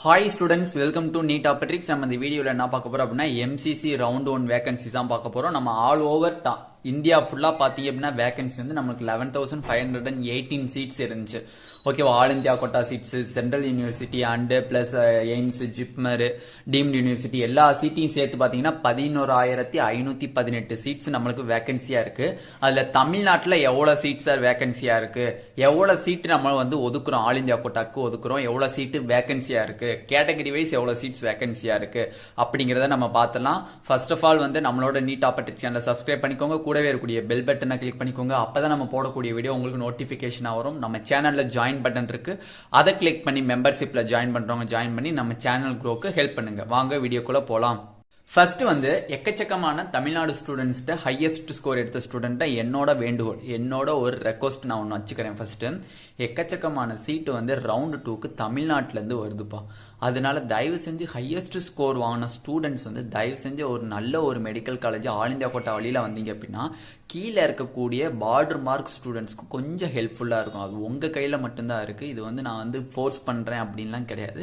Hi students, welcome to Neet Optics. நம்ம இந்த வீடியோல என்ன பார்க்க போறோம் அப்படினா MCC round 1 vacancies தான் பார்க்க போறோம். நம்ம all over இந்தியா ஃபுல்லா பாத்தீங்க அப்படினா வேகன்சி வந்து நமக்கு 11518 சீட்ஸ் இருந்துச்சு. ஓகேவா, all India quota seats, central university and plus AIIMS, JIPMER, deemed university எல்லா சீட்டையும் சேர்த்து பாத்தீங்கன்னா 11518 சீட்ஸ் நம்மளுக்கு வேகன்சியா இருக்கு. அதுல தமிழ்நாட்டுல எவ்வளவு சீட்ஸ் வேகன்சியா இருக்கு, எவ்வளவு சீட் நம்ம வந்து ஒதுக்குறோம், ஆல் இந்தியா கோட்டாக்கு ஒதுக்குறோம், எவ்வளவு சீட் வேகன்சியா இருக்கு, கேட்டகரி வைஸ் எவ்வளவு சீட்ஸ் வேகன்சியா இருக்கு அப்படிங்கறத நம்ம பார்த்தலாம். ஃபர்ஸ்ட் ஆஃப் ஆல் வந்து நம்மளோட நீட் ஆப்பர்ச்சுனிட்டி சேனலை சப்ஸ்கிரைப் பண்ணிக்கோங்க, கூடவே இருக்கக்கூடிய பெல் பட்டனை கிளிக் பண்ணிக்கோங்க. அப்பதான் நம்ம போடக்கூடிய வீடியோ உங்களுக்கு நோட்டிபிகேஷன் வரும். நம்ம சேனல்ல ஜாயின் பட்டன் இருக்கு, அதை கிளிக் பண்ணி மெம்பர்ஷிப்ல ஜாயின் பண்றவங்க ஜாயின் பண்ணி நம்ம சேனல் க்ரோக்கு ஹெல்ப் பண்ணுங்க. வாங்க வீடியோக்குள்ள போலாம். ஃபர்ஸ்ட் வந்து எக்கச்சக்கமான தமிழ்நாடு ஸ்டூடெண்ட்ஸ்ட ஹையஸ்ட் ஸ்கோர் எடுத்த ஸ்டூடெண்ட்டை என்னோட வேண்டுகோள், என்னோட ஒரு ரெக்வஸ்ட் நான் ஒன்று வச்சுக்கிறேன். ஃபர்ஸ்ட் எக்கச்சக்கமான சீட்டு வந்து ரவுண்டு 2க்கு தமிழ்நாட்டில இருந்து வருதுப்பா. அதனால தயவு செஞ்சு ஹையஸ்ட் ஸ்கோர் வாங்கின ஸ்டூடெண்ட்ஸ் வந்து தயவு செஞ்சு ஒரு நல்ல ஒரு medical college all India quota வழியில வந்தீங்க அப்படின்னா கீழே இருக்கக்கூடிய பார்டர் மார்க் ஸ்டூடெண்ட்ஸ்க்கு கொஞ்சம் ஹெல்ப்ஃபுல்லா இருக்கும். அது உங்க கையில மட்டும்தான் இருக்கு. இது வந்து நான் வந்து ஃபோர்ஸ் பண்றேன் அப்படின்லாம் கிடையாது,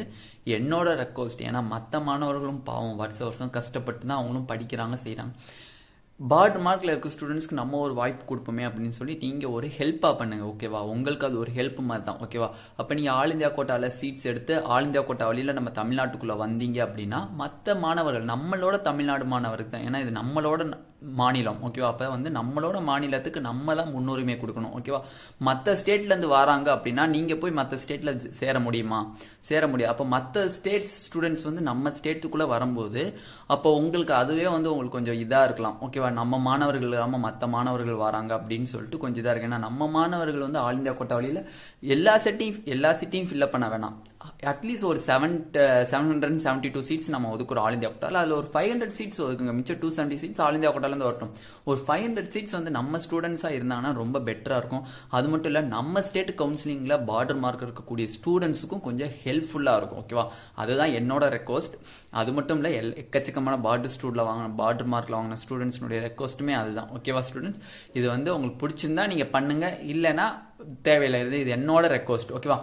என்னோட ரெக்வஸ்ட். ஏன்னா மற்ற மாணவர்களும் பாவம் வருஷம் கஷ்டப்பட்டு தான் அவங்களும் படிக்கிறாங்க செய்யறாங்க. பார்டர் மார்க்ல இருக்க ஸ்டூடெண்ட்ஸ்க்கு நம்ம ஒரு வாய்ப்பு கொடுப்போமே அப்படின்னு சொல்லி நீங்க ஒரு ஹெல்ப்பா பண்ணுங்க. ஓகேவா, உங்களுக்கு அது ஒரு ஹெல்ப் மாதிரி தான். ஓகேவா, அப்ப நீங்க ஆல் இந்தியா கோட்டால சீட்ஸ் எடுத்து ஆல் இந்தியா கோட்டா வழியில நம்ம தமிழ்நாட்டுக்குள்ள வந்தீங்க அப்படின்னா மற்ற மாணவர்கள் நம்மளோட தமிழ்நாடு மாணவருக்கு தான், ஏன்னா இது நம்மளோட மாநிலம். ஓகேவா, அப்ப வந்து நம்மளோட மாநிலத்துக்கு நம்ம தான் முன்னுரிமை கொடுக்கணும். ஓகேவா, மற்ற ஸ்டேட்ல இருந்து வராங்க அப்படின்னா நீங்க போய் மற்ற ஸ்டேட்ல சேர முடியுமா? சேர முடியாது. அப்ப மற்ற ஸ்டேட்ஸ் ஸ்டூடெண்ட்ஸ் வந்து நம்ம ஸ்டேட்டுக்குள்ள வரும்போது அப்போ உங்களுக்கு அதுவே வந்து உங்களுக்கு கொஞ்சம் இதா இருக்கலாம். ஓகேவா, நம்ம மாணவர்கள் இல்லாம மற்ற மாணவர்கள் வராங்க அப்படின்னு சொல்லிட்டு கொஞ்சம் இதா இருக்கு. ஏன்னா நம்ம மாணவர்கள் வந்து ஆல் இந்தியா கோட்டா வழியில எல்லா சீட்டையும் ஃபில்அப் பண்ண வேணாம். அட்லீஸ்ட் ஒரு 772 சீட்ஸ் நம்ம ஒதுக்குறோம் ஆல் இந்தியா கோட்டால. அதுல ஒரு 500 சீட்ஸ் ஒதுக்குங்க. மிச்சம் 270 சீட்ஸ் ஆல் இந்தியா கோட்டால இருந்து வரட்டும். ஒரு 500 சீட்ஸ் வந்து நம்ம ஸ்டூடெண்ட்ஸா இருந்தாங்கன்னா ரொம்ப பெட்டரா இருக்கும். அது மட்டும் இல்ல நம்ம ஸ்டேட் கவுன்சிலிங்ல பார்டர் மார்க் இருக்கக்கூடிய ஸ்டூடெண்ட்ஸுக்கும் கொஞ்சம் ஹெல்ப்ஃபுல்லா இருக்கும். ஓகேவா, அதுதான் என்னோட ரெக்வஸ்ட். அது மட்டும் இல்ல எக்கச்சக்கமான பார்டர் மார்க்ல வாங்கின ஸ்டூடெண்ட்ஸ்னுடைய ரெக்வஸ்ட்டுமே அதுதான். ஓகேவா ஸ்டூடெண்ட்ஸ், இது வந்து உங்களுக்கு பிடிச்சிருந்தா நீங்க பண்ணுங்க, இல்லைன்னா தேவையில்லை. இது என்னோட ரெக்வஸ்ட். ஓகேவா,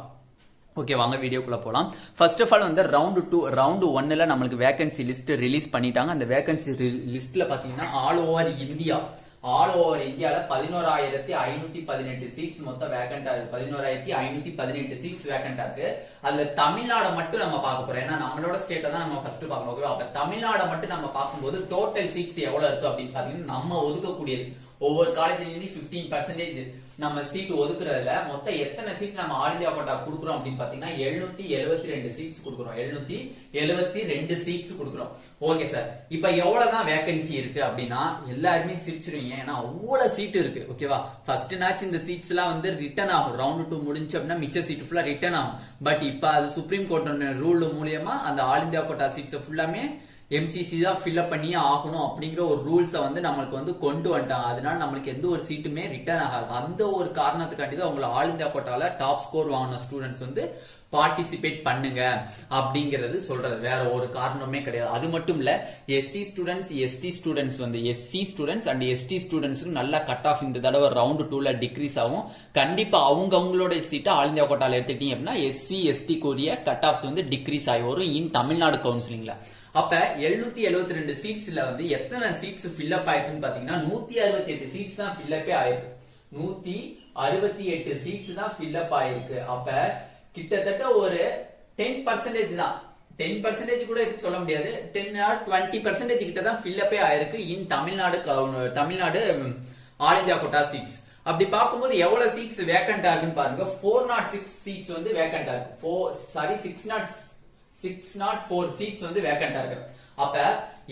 ஓகே வாங்க வீடியோக்குள்ள போலாம். ஃபர்ஸ்ட் ஆஃப் ஆல் வந்து ரவுண்டு 1ல நம்மளுக்கு வேகன்சி லிஸ்ட் ரிலீஸ் பண்ணிட்டாங்க. அந்த வேகன்சி லிஸ்ட்ல பாத்தீங்கன்னா ஆல் ஓவர் இந்தியால 11518 சீட்ஸ் மொத்தம் வேகண்டா இருக்கு. 11518 சீட்ஸ் வேகண்டா இருக்கு. அதுல தமிழ்நாடு மட்டும் நம்ம பார்க்க போறோம். ஏன்னா நம்மளோட ஸ்டேட்டை தான் நம்ம ஃபர்ஸ்ட் பார்க்கணும். ஓகேவா, அப்ப தமிழ்நாடு மட்டும் நம்ம பார்க்கும்போது டோட்டல் சீட்ஸ் எவ்வளவு இருக்கு அப்படின்னு பாத்தீங்கன்னா நம்ம ஒதுக்கக்கூடியது ஒவ்வொரு காலேஜ்லயும் 15% நம்ம சீட் ஒதுக்குறதுல மொத்தம் எத்தனை சீட் நம்ம ஆல் இந்தியா கோட்டா கொடுக்குறோம் அப்படின்னு பாத்தீங்கன்னா 772 சீட்ஸ் கொடுக்குறோம். 772 சீட்ஸ் கொடுக்குறோம். ஓகே சார், இப்ப எவ்வளவுதான் வேகன்சி இருக்கு அப்படின்னா எல்லாருமே சிரிச்சிருவீங்க, ஏன்னா அவ்வளவு சீட் இருக்கு. ஓகேவா, ஃபர்ஸ்ட் மேட்ச் இந்த சீட்ஸ் எல்லாம் வந்து ரிட்டர்ன் ஆகும். ரவுண்டு 2 முடிஞ்சு அப்படின்னா மிச்ச சீட் ஃபுல்லா ரிட்டர்ன் ஆகும். பட் இப்ப அது சுப்ரீம் கோர்ட் ரூல் மூலியமா அந்த ஆல் இந்தியா கோட்டா சீட்ஸ் ஃபுல்லாமே MCC தான் ஃபில்அப் பண்ணியே ஆகணும் அப்படிங்கிற ஒரு ரூல்ஸை வந்து நம்மளுக்கு வந்து கொண்டு வந்துட்டாங்க. அதனால நம்மளுக்கு எந்த ஒரு சீட்டுமே ரிட்டர்ன் ஆகாது. அந்த ஒரு காரணத்துக்காண்டி தான் உங்களை ஆல் இந்தியா கோட்டால டாப் ஸ்கோர் வாங்கின ஸ்டூடெண்ட்ஸ் வந்து பார்ட்டிசிபேட் பண்ணுங்க அப்படிங்கிறது சொல்றது, வேற ஒரு காரணமே கிடையாது. அது மட்டும் இல்ல SC ஸ்டூடெண்ட்ஸ், ST ஸ்டூடெண்ட்ஸ் வந்து SC ஸ்டூடெண்ட்ஸ் அண்ட் ST ஸ்டூடெண்ட்ஸ்க்கு நல்ல கட் ஆஃப் இந்த தடவை ரவுண்டு 2ல டிக்ரீஸ் ஆகும். கண்டிப்பா அவங்களோட சீட்டை ஆல் இந்தியா கோட்டால எடுத்துக்கிட்டீங்க அப்படின்னா SC ST கூடிய கட் ஆஃப்ஸ் வந்து டிக்ரீஸ் ஆகி வரும் இன் தமிழ்நாடு கவுன்சிலிங்ல. அப்ப 772 சீட்ஸ்ல வந்து எத்தனை சீட்ஸ் ஃபில்அப் ஆயிருக்குன்னு பாத்தீங்கன்னா 168 சீட்ஸ் தான் ஃபில்அப்பே ஆயிருக்கு. 168 சீட்ஸ் தான் ஃபில்அப் ஆயிருக்கு. அப்ப கிட்டத்தட்ட ஒரு 10% தான், 10% கூட சொல்ல முடியாது, 10-20% கிட்ட தான் ஃபில்அப்பே ஆயிருக்கு in Tamil Nadu all India quota seats. அப்படி பார்க்கும்போது எவ்வளவு சீட்ஸ் வேக்கண்டா இருக்குன்னு பாருங்க. 406 சீட்ஸ் வந்து வேக்கண்டா இருக்கு. 604 சீட்ஸ் வந்து வேக்கண்டா இருக்கு. அப்ப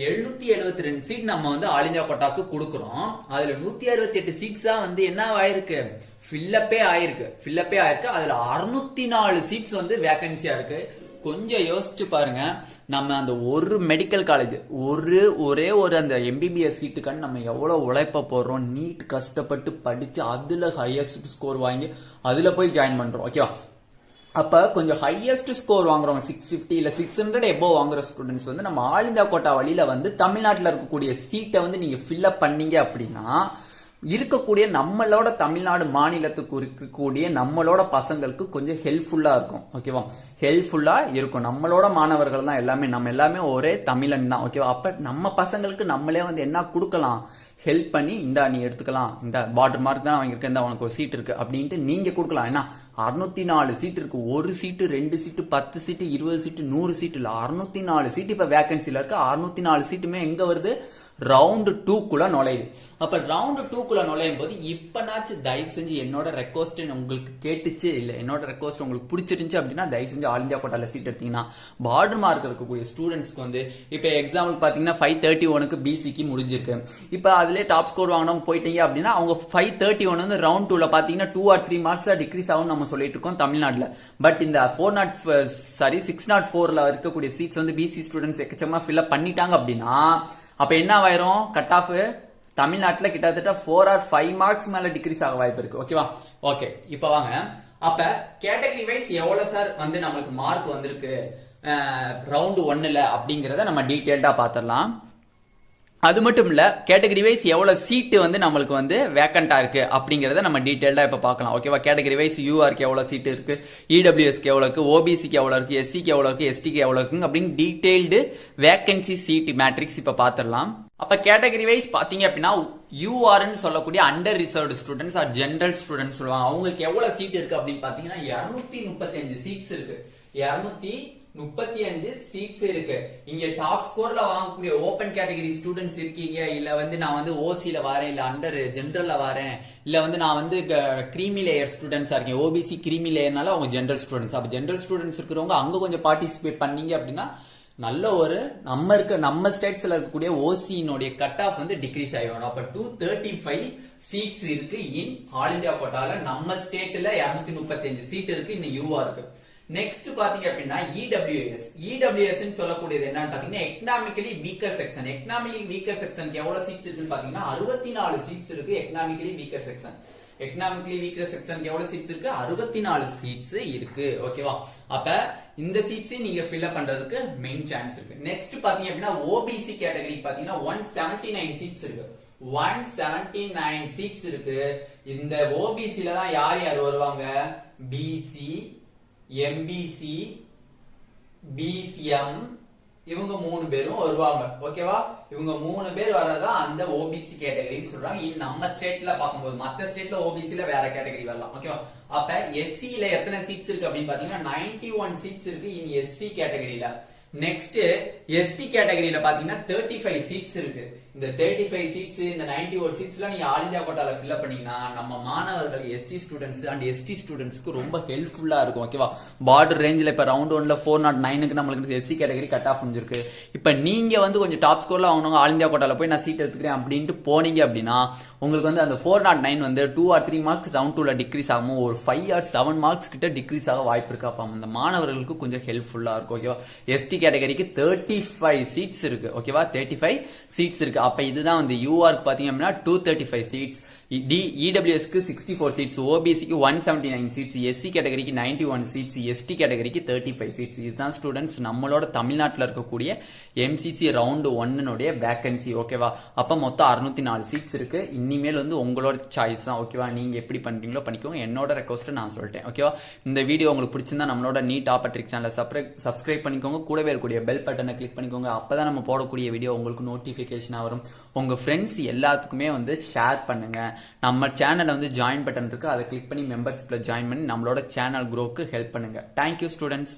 772 சீட் நம்ம வந்து ஆல் இந்தியா கோட்டாக்கு கொடுக்கிறோம். அதுல 168 சீட்ஸ் தான் வந்து என்ன ஆயிருக்கு, ஃபில்லப்பே ஆயிருக்கு. அதுல 604 சீட்ஸ் வந்து வேகன்சியா இருக்கு. கொஞ்சம் யோசிச்சு பாருங்க, நம்ம அந்த ஒரு மெடிக்கல் காலேஜ் ஒரே ஒரு அந்த MBBS சீட்டுக்கான நம்ம எவ்வளவு உழைப்ப போடுறோம். நீட் கஷ்டப்பட்டு படிச்சு அதுல ஹையஸ்ட் ஸ்கோர் வாங்கி அதுல போய் ஜாயின் பண்றோம். ஓகேவா, அப்ப கொஞ்சம் ஹையஸ்ட் ஸ்கோர் வாங்குறவங்க 650 இல்ல 600 எபோவ் வாங்குற ஸ்டூடெண்ட்ஸ் வந்து நம்ம ஆல் இந்தியா கோட்டா வழியில வந்து தமிழ்நாட்டில் இருக்கக்கூடிய சீட்டை வந்து நீங்க ஃபில்அப் பண்ணீங்க அப்படின்னா இருக்கக்கூடிய நம்மளோட தமிழ்நாடு மாநிலத்துக்கு இருக்கக்கூடிய நம்மளோட பசங்களுக்கு கொஞ்சம் ஹெல்ப்ஃபுல்லா இருக்கும். ஓகேவா, ஹெல்ப்ஃபுல்லா இருக்கும். நம்மளோட மாணவர்கள் தான் எல்லாமே, நம்ம எல்லாமே ஒரே தமிழன் தான். ஓகேவா, அப்ப நம்ம பசங்களுக்கு நம்மளே வந்து என்ன கொடுக்கலாம், ஹெல்ப் பண்ணி இந்த நீ எடுத்துக்கலாம், இந்த பார்டர் மார்க் தான் வாங்கியிருக்க, இந்த உனக்கு ஒரு சீட் இருக்கு அப்படின்ட்டு நீங்க கொடுக்கலாம். ஏன்னா 604 சீட் இருக்கு. ஒரு சீட்டு 2 சீட்டு 10 சீட்டு 20 சீட்டு 100 சீட்டு இல்ல, 604 சீட் இப்ப வேகன்சில இருக்கு. 604 சீட்டுமே எங்க வருது, ரவுண்ட் 2க்குள்ள நுழையுது. அப்ப ரவுண்ட் 2க்குள்ள நுழையும் போது இப்பனாச்சும் தயவு செஞ்சு என்னோட ரெக்வஸ்ட் உங்களுக்கு கேட்டுச்சு இல்ல, என்னோட ரெக்வஸ்ட் உங்களுக்கு பிடிச்சிருந்துச்சு அப்படின்னா தயவு செஞ்சு ஆல் இந்தியா கோட்டால சீட் எடுத்தீங்கன்னா பார்டர் மார்க் இருக்கக்கூடிய ஸ்டூடெண்ட்ஸ்க்கு வந்து இப்ப எக்ஸாம்பிள் பாத்தீங்கன்னா 531க்கு பிசிக்கு முடிஞ்சிருக்கு. இப்ப அதுல டாப் ஸ்கோர் வாங்கினவங்க போயிட்டீங்க அப்படின்னா அவங்க 531 வந்து ரவுண்ட் 2ல பாத்தீங்கன்னா 2 or 3 மார்க்ஸ் டிக்ரீஸ் ஆகும் நம்ம சொல்லிட்டு இருக்கோம் தமிழ்நாடுல. பட் இந்த 604ல இருக்கக்கூடிய சீட்ஸ் வந்து பிசி ஸ்டூடெண்ட்ஸ் எக்கச்சமா ஃபில் பண்ணிட்டாங்க அப்படின்னா அப்ப என்ன ஆயிரும், கட் ஆஃப் தமிழ்நாட்டுல கிட்டத்தட்ட 4 or 5 மார்க்ஸ் மேல டிக்ரீஸ் ஆக வாய்ப்பு இருக்கு. ஓகேவா, ஓகே இப்ப வாங்க, அப்ப கேட்டகரி வைஸ் எவ்வளவு சார் வந்து நமக்கு மார்க் வந்திருக்கு ரவுண்ட் 1ல அப்படிங்கறத நம்ம டீடைல்டா பாத்திரலாம். அது மட்டும் இல்ல கேட்டகரி வைஸ் எவ்வளவு சீட்டு வந்து நம்மளுக்கு வந்து வேக்கண்டா இருக்கு அப்படிங்கறத நம்ம டீடைல்டா இப்ப பார்க்கலாம். ஓகேவா, கேட்டகரி வைஸ் யூஆர்க்கு எவ்வளவு சீட் இருக்கு, இடபிள்யூஎஸ்க்கு எவ்வளவு இருக்கு, ஓபிசிக்கு எவ்வளவு இருக்கு, எஸ்சிக்கு எவ்வளவு இருக்கு, எஸ்டிக்கு எவ்வளவு இருக்கு அப்படின்னு டீடைல்டு வேக்கன்சி சீட் மேட்ரிக்ஸ் இப்ப பாத்திரலாம். அப்ப கேட்டகரி வைஸ் பாத்தீங்க அப்படின்னா யூஆர்னு சொல்லக்கூடிய under reserved students are general students சொல்லுவாங்க. அவங்களுக்கு எவ்வளவு சீட் இருக்கு அப்படின்னு பாத்தீங்கன்னா 235 சீட்ஸ் இருக்கு. 235 சீட்ஸ் இருக்கு. இங்க டாப் ஸ்கோர்ல வாங்கக்கூடிய ஓபன் கேட்டகரி ஸ்டூடெண்ட்ஸ் இருக்கீங்க, இல்ல வந்து நான் வந்து ஓசில வரேன், இல்ல அண்டர் ஜெனரல்ல வரேன், இல்ல வந்து நான் வந்து கிரீமி லேயர் ஸ்டூடெண்ட்ஸா இருக்கேன், ஓபிசி கிரீமி லேயர்னால அவங்க ஜெனரல் ஸ்டூடெண்ட்ஸ். அப்ப ஜெனரல் ஸ்டூடெண்ட்ஸ் இருக்கிறவங்க அங்க கொஞ்சம் பார்ட்டிசிபேட் பண்ணீங்க அப்படின்னா நல்ல ஒரு நம்ம ஸ்டேட்ஸ்ல இருக்கக்கூடிய ஓசியினுடைய கட் ஆஃப் வந்து டிக்ரீஸ் ஆயிடும். அப்ப 235 சீட்ஸ் இருக்கு இன் ஆல் இந்தியா கோட்டால. நம்ம ஸ்டேட்ல 235 சீட் இருக்கு இன்னும் யூஆர் இருக்கு. நெக்ஸ்ட் பாத்தீங்க அப்படின்னா இடபிள்யூஎஸ் சொல்லக்கூடியது என்னன்னு பாத்தீங்கன்னா economically weaker section. Economically weaker செக்ஷனுக்கு எவ்வளவு சீட்ஸ் இருக்குன்னு பாத்தீங்கன்னா 64 சீட்ஸ் இருக்கு. எக்கனாமிக்கலி வீக்கர் செக்ஷன் எவ்வளவு சீட்ஸ் இருக்கு, 64 சீட்ஸ் இருக்கு. ஓகேவா, அப்ப இந்த சீட்ஸ் நீங்க ஃபில் பண்றதுக்கு மெயின் சான்ஸ் இருக்கு. நெக்ஸ்ட் பாத்தீங்க அப்படின்னா ஓபிசி கேட்டகரி பாத்தீங்கன்னா 179 சீட்ஸ் இருக்கு. 179 சீட்ஸ் இருக்கு. இந்த ஓபிசில தான் யார் யார் வருவாங்க, பிசி, எம்பிசி, பிசிஎம், இவங்க 3 பேரும் வருவாங்க. ஓகேவா, இவங்க 3 பேர் வரதா அந்த ஓபிசி கேட்டகரின்னு சொல்றாங்க. நம்ம ஸ்டேட்ல பார்க்கும்போது மத்த ஸ்டேட்ல ஓபிசில வேற கேட்டகரி வரலாம். ஓகேவா, அப்ப எஸ்சில எத்தனை சீட்ஸ் இருக்கு அப்படின்னு பாத்தீங்கன்னா 91 சீட்ஸ் இருக்கு இன் எஸ்சி கேட்டகரியில. நெக்ஸ்ட் எஸ்டி கேட்டகரியில பாத்தீங்கன்னா 35 சீட்ஸ் இருக்கு. இந்த 35 சீட்ஸ் இந்த 91 சீட்ஸ்ல நீங்க ஆல் இந்தியா கோட்டால ஃபில் பண்ணீங்கன்னா நம்ம மாணவர்கள் எஸ்சி ஸ்டூடெண்ட்ஸ் அண்ட் எஸ்டி ஸ்டூடெண்ட்ஸ்க்கு ரொம்ப ஹெல்ப்ஃபுல்லா இருக்கும். ஓகேவா, பார்டர் ரேஞ்சில் இப்ப ரவுண்ட் 1ல 409க்கு நம்மளுக்கு எஸ்சி கேட்டகரி கட் ஆஃப் முடிஞ்சிருக்கு. இப்ப நீங்க வந்து கொஞ்சம் டாப் ஸ்கோர்ல வாங்கினவங்க ஆல் இந்தியா கோட்டால போய் நான் சீட் எடுத்துக்கிறேன் அப்படின்ட்டு போனீங்க அப்படின்னா உங்களுக்கு வந்து அந்த 409 வந்து 2 or 3 மார்க்ஸ் ரவுண்ட் 2ல டிக்ரீஸ் ஆகும். ஒரு 5 or 7 மார்க்ஸ் கிட்ட டிக்ரீஸ் ஆக வாய்ப்பு இருக்கு. அப்ப அந்த மாணவர்களுக்கு கொஞ்சம் ஹெல்ப்ஃபுல்லா இருக்கும். ஓகேவா, எஸ்டி கேட்டகரிக்கு 35 சீட்ஸ் இருக்கு. ஓகேவா, 35 சீட்ஸ் இருக்கு. அப்ப இதுதான் வந்து யூஆர்க்கு பாத்தீங்க அப்படின்னா 235 சீட்ஸ், இடபிள்யூஎஸ்க்கு 64 சீட்ஸ், ஓபிசிக்கு 179 சீட்ஸ், எஸ்சி கேட்டகரிக்கு 91 சீட்ஸ், எஸ்டி கேட்டகரிக்கு 35 சீட்ஸ். இதுதான் ஸ்டூடெண்ட்ஸ் நம்மளோட தமிழ்நாட்டில் இருக்கக்கூடிய எம்சிசி ரவுண்ட் 1 வேகன்சி. ஓகேவா, அப்ப மொத்தம் 604 சீட்ஸ் இருக்கு. இனிமேல் வந்து உங்களோட சாய்ஸ் தான். ஓகேவா, நீங்க எப்படி பண்றீங்களோ பண்ணிக்கோங்க. என்னோட ரெக்வஸ்ட் நான் சொல்லிட்டேன். ஓகேவா, இந்த வீடியோ உங்களுக்கு பிடிச்சிருந்தா நம்மளோட நீட் ஆப்பர்ட்ரிக் சேனலை சப்ஸ்கிரைப் பண்ணிக்கோங்க. கூடவே இருக்கக்கூடிய பெல் பட்டனை கிளிக் பண்ணிக்கோங்க. அப்பதான் நம்ம போடக்கூடிய வீடியோ உங்களுக்கு நோட்டிபிகேஷனா வரும். உங்க ஃப்ரெண்ட்ஸ் எல்லாத்துக்குமே வந்து ஷேர் பண்ணுங்க. நம்ம சேனல்ல வந்து ஜாயின் பட்டன் இருக்கு, அதை கிளிக் பண்ணி மெம்பர்ஷிப்ல ஜாயின் பண்ணி நம்மளோட சேனல் க்ரோக்கு ஹெல்ப் பண்ணுங்க. Thank you students.